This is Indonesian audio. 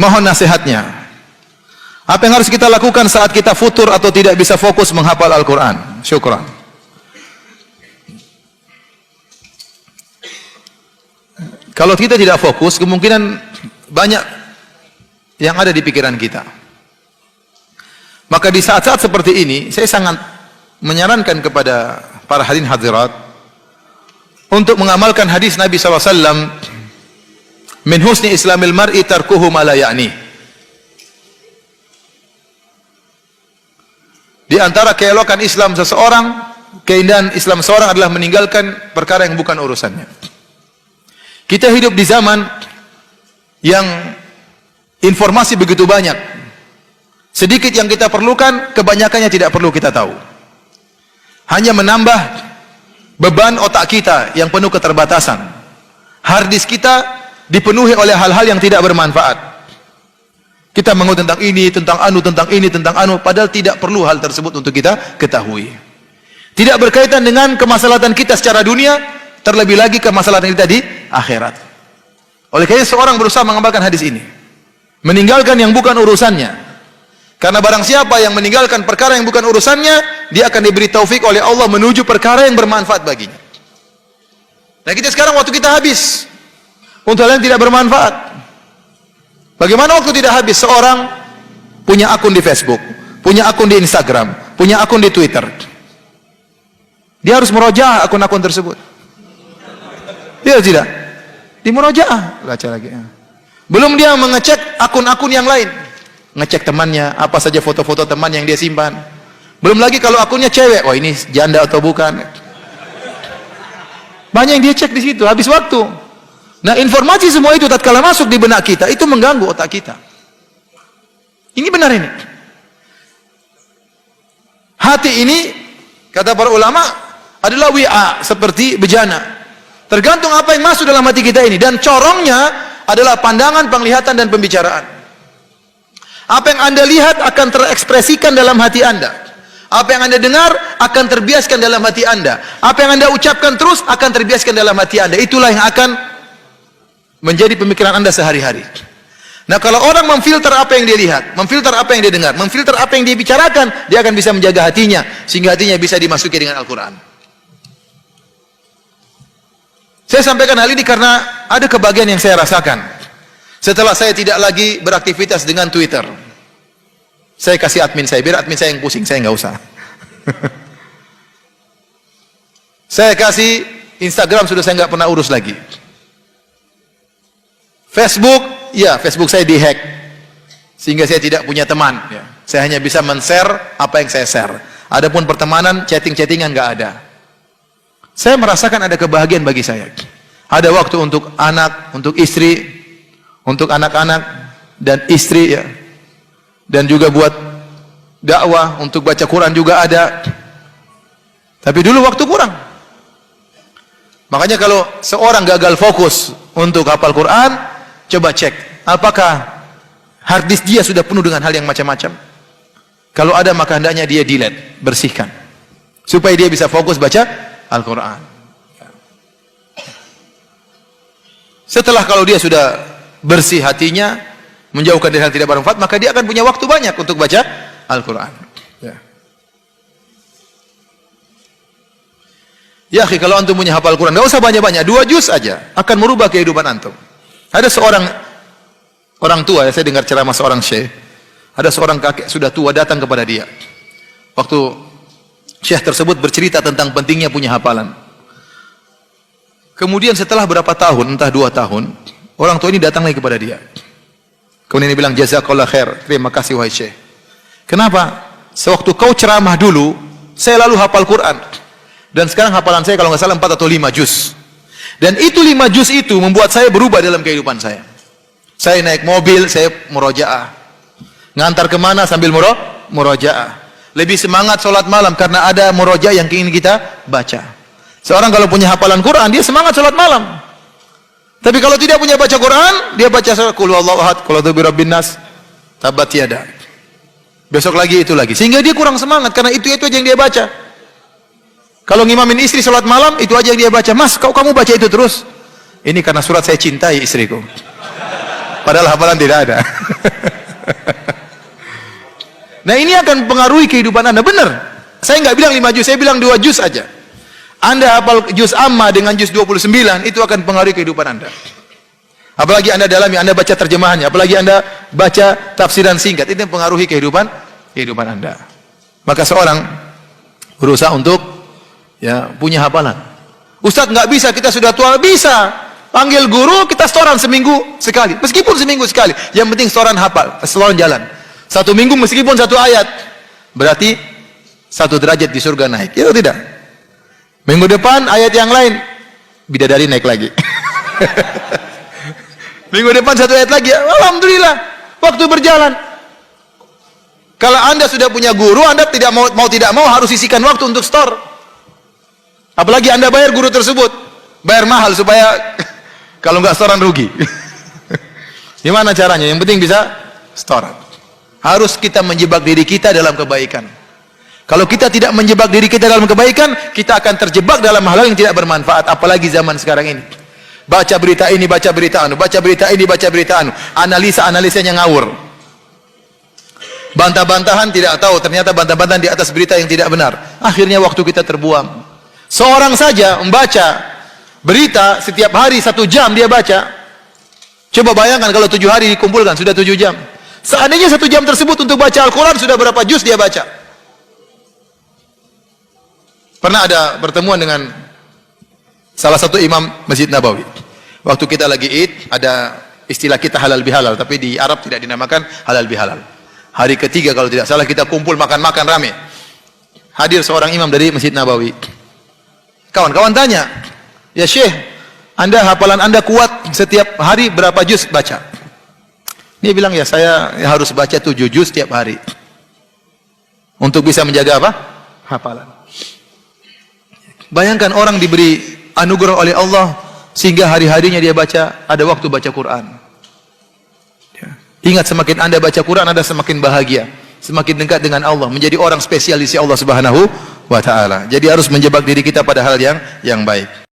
Mohon nasihatnya. Apa yang harus kita lakukan saat kita futur atau tidak bisa fokus menghafal Al-Quran? Syukran. Kalau kita tidak fokus, kemungkinan banyak yang ada di pikiran kita. Maka di saat-saat seperti ini, saya sangat menyarankan kepada para hadirin hadirat untuk mengamalkan hadis Nabi SAW, min husni islamil mar'i tarkuhu ma la ya'ni. Di antara keelokan Islam seseorang, keindahan Islam seseorang adalah meninggalkan perkara yang bukan urusannya. Kita hidup di zaman yang informasi begitu banyak. Sedikit yang kita perlukan, kebanyakannya tidak perlu kita tahu. Hanya menambah beban otak kita yang penuh keterbatasan. Harddisk kita dipenuhi oleh hal-hal yang tidak bermanfaat. Kita mengutuk tentang ini, tentang anu, tentang ini, tentang anu, padahal tidak perlu hal tersebut untuk kita ketahui. Tidak berkaitan dengan kemaslahatan kita secara dunia, terlebih lagi kemaslahatan kita di akhirat. Oleh karena seorang berusaha mengamalkan hadis ini, meninggalkan yang bukan urusannya. Karena barang siapa yang meninggalkan perkara yang bukan urusannya, dia akan diberi taufik oleh Allah menuju perkara yang bermanfaat baginya. Nah, kita sekarang waktu kita habis untuk hal yang tidak bermanfaat. Bagaimana waktu tidak habis? Seorang punya akun di Facebook, punya akun di Instagram, punya akun di Twitter. Dia harus murojaah akun-akun tersebut. Dia tidak? Di murojaah, baca lagi. Belum dia mengecek akun-akun yang lain, ngecek temannya, apa saja foto-foto teman yang dia simpan. Belum lagi kalau akunnya cewek, oh ini janda atau bukan. Banyak yang dia cek di situ, habis waktu. Nah, informasi semua itu tatkala masuk di benak kita, itu mengganggu otak kita. Ini benar ini. Hati ini, kata para ulama, adalah wi'a, seperti bejana. Tergantung apa yang masuk dalam hati kita ini. Dan corongnya adalah pandangan, penglihatan, dan pembicaraan. Apa yang Anda lihat akan terekspresikan dalam hati Anda. Apa yang Anda dengar akan terbiaskan dalam hati Anda. Apa yang Anda ucapkan terus akan terbiaskan dalam hati Anda. Itulah yang akan menjadi pemikiran Anda sehari-hari. Nah, kalau orang memfilter apa yang dia lihat, memfilter apa yang dia dengar, memfilter apa yang dia bicarakan, dia akan bisa menjaga hatinya, sehingga hatinya bisa dimasuki dengan Al-Quran. Saya sampaikan hal ini karena ada kebahagiaan yang saya rasakan. Setelah saya tidak lagi beraktivitas dengan Twitter, saya kasih admin saya, biar admin saya yang pusing, saya nggak usah. Saya kasih Instagram, sudah saya nggak pernah urus lagi. Facebook, ya Facebook saya dihack, sehingga saya tidak punya teman. Ya. Saya hanya bisa men-share apa yang saya share. Adapun pertemanan, chatting-chattingan nggak ada. Saya merasakan ada kebahagiaan bagi saya. Ada waktu untuk anak, untuk istri, untuk anak-anak dan istri, ya. Dan juga buat dakwah, untuk baca Quran juga ada. Tapi dulu waktu kurang. Makanya kalau seorang gagal fokus untuk hafal Quran, coba cek, apakah hard disk dia sudah penuh dengan hal yang macam-macam. Kalau ada, maka hendaknya dia delete, bersihkan, supaya dia bisa fokus baca Al-Quran. Setelah kalau dia sudah bersih hatinya, menjauhkan dari hal tidak bermanfaat, maka dia akan punya waktu banyak untuk baca Al-Quran. Ya, kalau antum punya hafal Quran, nggak usah banyak-banyak, 2 juz aja akan merubah kehidupan antum. Ada seorang orang tua, ya, saya dengar ceramah seorang syekh. Ada seorang kakek sudah tua datang kepada dia. Waktu syekh tersebut bercerita tentang pentingnya punya hafalan. Kemudian setelah berapa tahun, entah 2 tahun, orang tua ini datang lagi kepada dia. Kemudian dia bilang, jazakallah khair, terima kasih wahai syekh. Kenapa? Sewaktu kau ceramah dulu, saya lalu hafal Quran. Dan sekarang hafalan saya kalau nggak salah 4 atau 5 juz. Dan itu 5 juz itu membuat saya berubah dalam kehidupan saya. Saya naik mobil, saya murojaah. Ngantar kemana sambil murojaah. Lebih semangat sholat malam karena ada murojaah yang ingin kita baca. Seorang kalau punya hafalan Quran, dia semangat sholat malam. Tapi kalau tidak punya baca Quran, dia baca qul huwallahu ahad, qul a'udzu birabbin nas, tabat yada. Besok lagi itu lagi. Sehingga dia kurang semangat karena itu aja yang dia baca. Kalau ngimamin istri sholat malam, itu aja yang dia baca. Mas, kamu baca itu terus? Ini karena surat saya cintai istriku. Padahal hafalan tidak ada. Nah, ini akan pengaruhi kehidupan Anda. Benar. Saya nggak bilang 5 juz, saya bilang 2 juz aja. Anda hafal juz amma dengan juz 29, itu akan pengaruhi kehidupan Anda. Apalagi Anda dalami, Anda baca terjemahannya, apalagi Anda baca tafsiran singkat, itu yang pengaruhi kehidupan Anda. Maka seorang berusaha untuk punya hafalan. Ustaz, nggak bisa, kita sudah tua. Bisa. Panggil guru, kita setoran seminggu sekali. Meskipun seminggu sekali. Yang penting setoran hafal, setoran jalan. 1 minggu meskipun 1 ayat. Berarti 1 derajat di surga naik. Itu tidak. Minggu depan ayat yang lain, bidadari naik lagi. Minggu depan 1 ayat lagi. Alhamdulillah. Waktu berjalan. Kalau Anda sudah punya guru, Anda tidak mau harus sisihkan waktu untuk store. Apalagi Anda bayar guru tersebut. Bayar mahal supaya kalau nggak setoran rugi. Gimana caranya? Yang penting bisa setoran. Harus kita menjebak diri kita dalam kebaikan. Kalau kita tidak menjebak diri kita dalam kebaikan, kita akan terjebak dalam hal yang tidak bermanfaat. Apalagi zaman sekarang ini. Baca berita ini, baca berita anu, baca berita ini, baca berita anu. Analisanya ngawur. Bantah-bantahan tidak tahu, ternyata bantah-bantahan di atas berita yang tidak benar. Akhirnya waktu kita terbuang. Seorang saja membaca berita setiap hari 1 jam dia baca. Coba bayangkan kalau 7 hari dikumpulkan, sudah 7 jam. Seandainya 1 jam tersebut untuk baca Al-Quran, sudah berapa juz dia baca? Pernah ada pertemuan dengan salah satu imam Masjid Nabawi. Waktu kita lagi Id, ada istilah kita halal bihalal, tapi di Arab tidak dinamakan halal bihalal. Hari ketiga kalau tidak salah kita kumpul makan-makan rame. Hadir seorang imam dari Masjid Nabawi. Kawan-kawan tanya, "Ya Syekh, hafalan Anda kuat setiap hari berapa juz baca?" Dia bilang, "Ya saya harus baca 7 juz setiap hari." Untuk bisa menjaga apa? Hafalan. Bayangkan orang diberi anugerah oleh Allah sehingga hari-harinya dia baca, ada waktu baca Quran. Ingat, semakin Anda baca Quran, Anda semakin bahagia, semakin dekat dengan Allah, menjadi orang spesial di sisi Allah Subhanahu wa taala. Jadi harus menjebak diri kita pada hal yang baik.